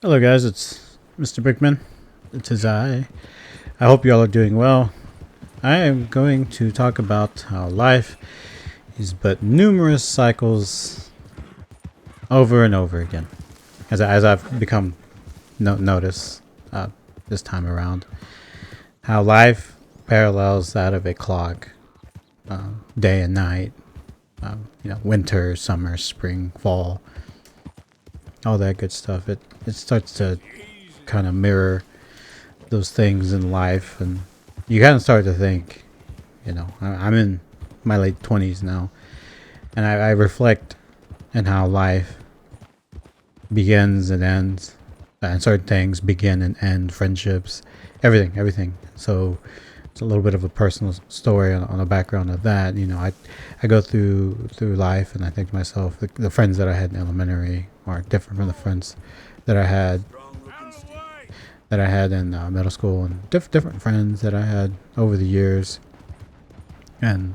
Hello, guys. It's Mr. Brickman. It is I. I hope you all are doing well. I am going to talk about how life is but numerous cycles over and over again, as I've become notice this time around. How life parallels that of a clock, day and night. Winter, summer, spring, fall, all that good stuff. It starts to kind of mirror those things in life, and you kind of start to think, I'm in my late 20s now, and I reflect on how life begins and ends, and certain things begin and end, friendships, everything. So it's a little bit of a personal story on the background of that. I go through life, and I think to myself, the friends that I had in elementary are different from the friends that I had in middle school, and different friends that I had over the years. And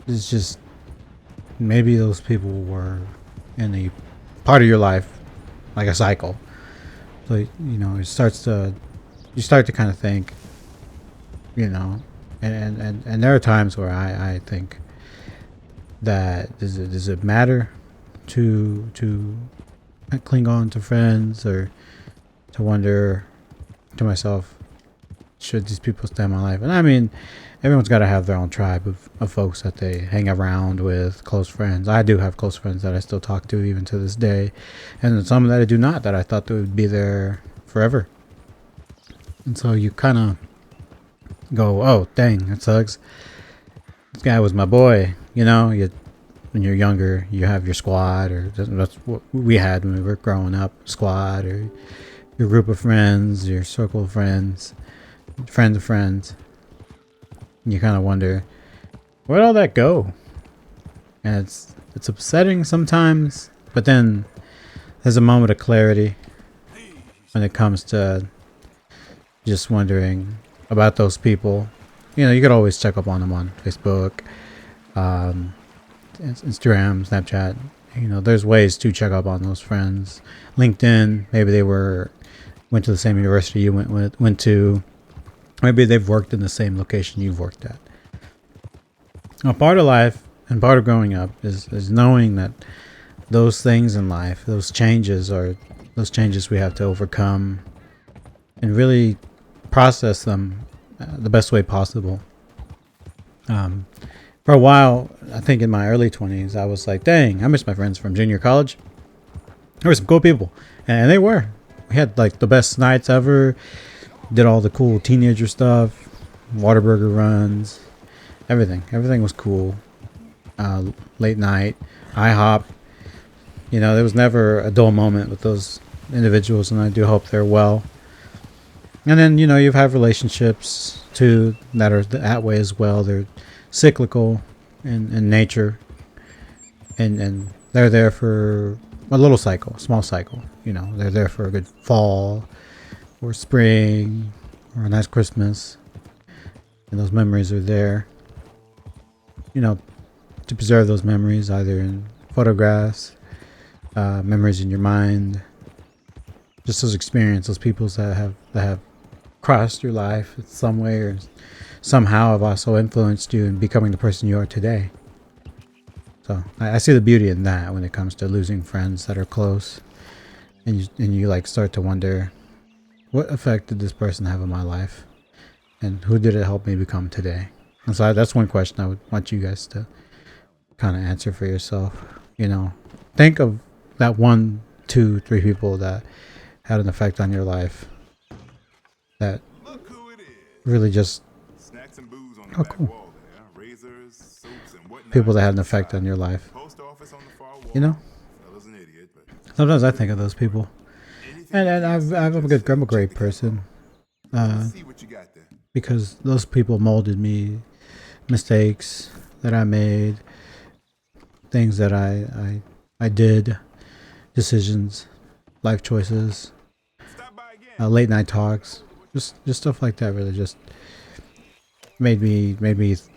it's just, maybe those people were in a part of your life, like a cycle. So you start to kind of think, and there are times where I think that does it matter to cling on to friends, or to wonder to myself, should these people stay in my life? And I mean, everyone's got to have their own tribe of folks that they hang around with, close friends. I do have close friends that I still talk to even to this day, and some that I do not, that I thought they would be there forever. And so you kind of go, oh dang, that sucks. This guy was my boy. When you're younger, you have your squad, or that's what we had when we were growing up, squad, or your group of friends, your circle of friends, friends of friends. You kind of wonder, where'd all that go? And it's upsetting sometimes, but then there's a moment of clarity when it comes to just wondering about those people. You could always check up on them on Facebook, Instagram, Snapchat. There's ways to check up on those friends. LinkedIn, maybe they went to the same university you went to. Maybe they've worked in the same location you've worked at. A part of life and part of growing up is knowing that those things in life, those changes we have to overcome, and really process them the best way possible. For a while, I think in my early 20s, I was like, dang, I miss my friends from junior college. There were some cool people, and they were. We had like the best nights ever. Did all the cool teenager stuff, Whataburger runs, everything. Everything was cool. Late night, IHOP. There was never a dull moment with those individuals, and I do hope they're well. And then, you have relationships too that are that way as well. They're cyclical in nature, and they're there for a little cycle, small cycle. They're there for a good fall or spring or a nice Christmas, and those memories are there. To preserve those memories, either in photographs, memories in your mind, just those experiences, those people that have crossed your life in some way or somehow have also influenced you in becoming the person you are today. So I see the beauty in that when it comes to losing friends that are close, and you like start to wonder, what effect did this person have on my life, and who did it help me become today? And so that's one question I would want you guys to kind of answer for yourself. Think of that 1, 2, 3 people that had an effect on your life, that really just, oh cool, people that had an effect on your life. Sometimes I think of those people, and I'm a great person, because those people molded me. Mistakes that I made, things that I did, decisions, life choices, late night talks, just stuff like that. Really, just made me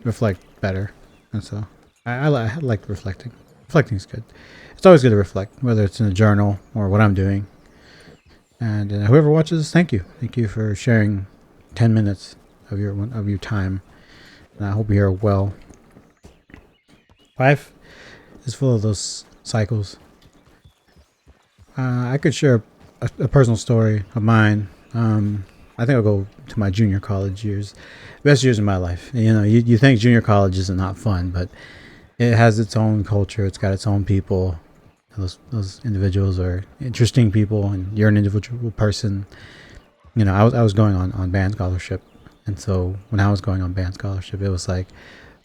reflect better, and so I like reflecting. Reflecting is good. It's always good to reflect, whether it's in a journal or what I'm doing. And whoever watches, thank you. Thank you for sharing 10 minutes of your time. And I hope you're well. Life is full of those cycles. I could share a personal story of mine. I think I'll go to my junior college years, best years of my life. You know, you think junior college is not fun, but it has its own culture. It's got its own people. Those individuals are interesting people, and you're an individual person. You know, I was going on band scholarship, and so when I was going on band scholarship, it was like,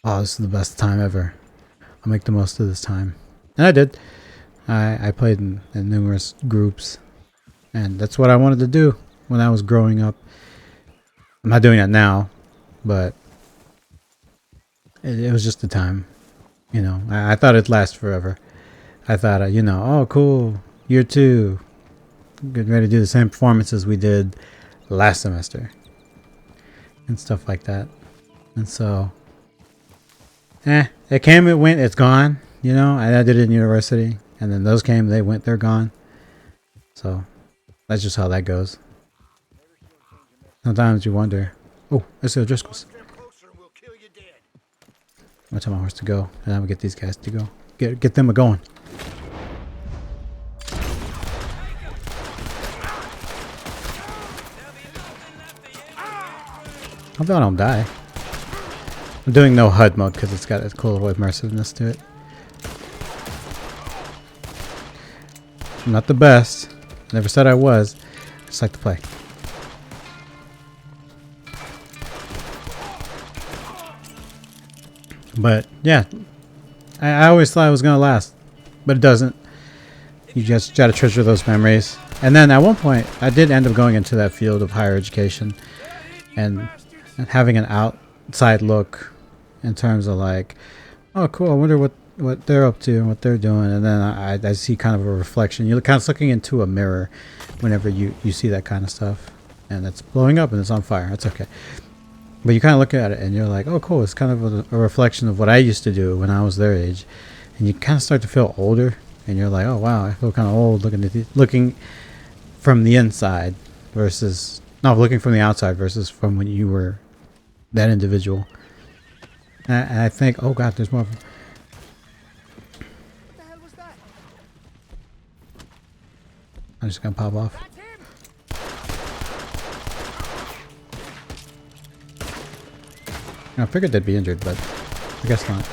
oh, this is the best time ever. I'll make the most of this time, and I did. I played in numerous groups, and that's what I wanted to do when I was growing up. I'm not doing that now, but it was just the time. You know, I thought it'd last forever. I thought, you know, oh, cool, year two, getting ready to do the same performances we did last semester and stuff like that. And so, it came, it went, it's gone. You know, I did it in university, and then those came, they went, they're gone. So that's just how that goes. Sometimes you wonder, oh, let's go Driscoll's. I'm gonna tell my horse to go, and I'm gonna get these guys to go. Get them a going. Hope I don't die. I'm doing no HUD mode because it's got a cool immersiveness to it. I'm not the best. Never said I was. I just like to play. But yeah, I always thought it was gonna last, but it doesn't. You just gotta treasure those memories. And then at one point, I did end up going into that field of higher education, and having an outside look in terms of like, oh, cool. I wonder what they're up to and what they're doing. And then I see kind of a reflection. You're kind of looking into a mirror whenever you see that kind of stuff, and it's blowing up and it's on fire. It's okay. But you kind of look at it and you're like, oh, cool. It's kind of a reflection of what I used to do when I was their age. And you kind of start to feel older. And you're like, oh, wow, I feel kind of old looking from the inside versus... No, looking from the outside versus from when you were that individual. And I think, oh, God, there's more of them. What the hell was that? I'm just going to pop off. I figured they'd be injured, but I guess not.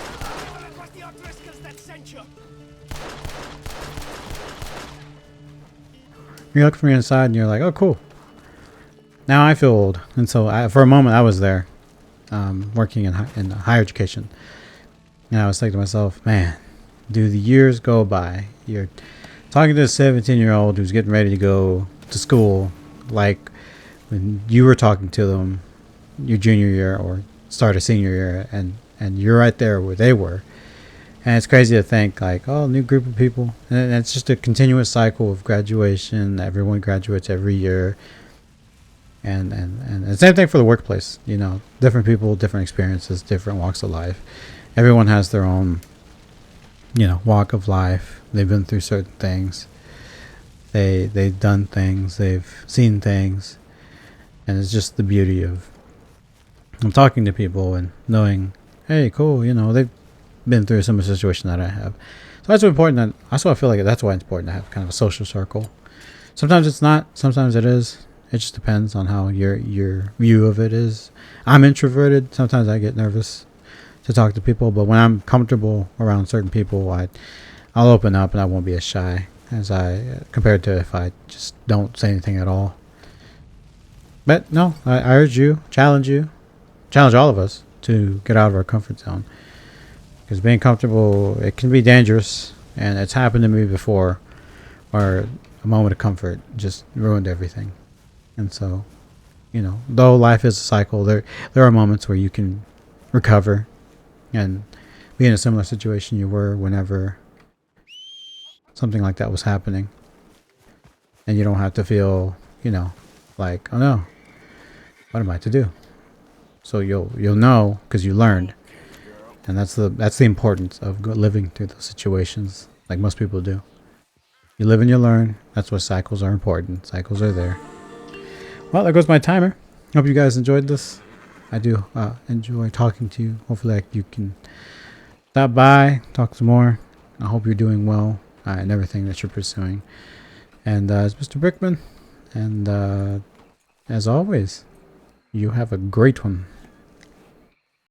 You look from the inside and you're like, oh, cool. Now I feel old. And so for a moment I was there working in higher education. And I was thinking to myself, man, do the years go by? You're talking to a 17-year-old who's getting ready to go to school like when you were talking to them your junior year or start a senior year, and you're right there where they were. And it's crazy to think like, oh, new group of people. And it's just a continuous cycle of graduation. Everyone graduates every year. And the same thing for the workplace. You know, different people, different experiences, different walks of life. Everyone has their own, you know, walk of life. They've been through certain things. They've done things. They've seen things. And it's just the beauty of talking to people and knowing, hey, cool, you know, they've been through a similar situation that I have. So that's important. That's why I feel like that's why it's important to have kind of a social circle. Sometimes it's not. Sometimes it is. It just depends on how your view of it is. I'm introverted. Sometimes I get nervous to talk to people, but when I'm comfortable around certain people, I'll open up and I won't be as shy as I compared to if I just don't say anything at all. But no, I urge you, challenge all of us to get out of our comfort zone, because being comfortable, it can be dangerous, and it's happened to me before where a moment of comfort just ruined everything. And so, you know, though life is a cycle, there are moments where you can recover and be in a similar situation you were whenever something like that was happening, and you don't have to feel, you know, like, oh no, what am I to do? So you'll know because you learned, and that's the importance of living through those situations, like most people do. You live and you learn. That's why cycles are important. Cycles are there. Well, there goes my timer. Hope you guys enjoyed this. I do enjoy talking to you. Hopefully you can stop by, talk some more. I hope you're doing well in everything that you're pursuing. And it's Mr. Brickman. And as always, you have a great one.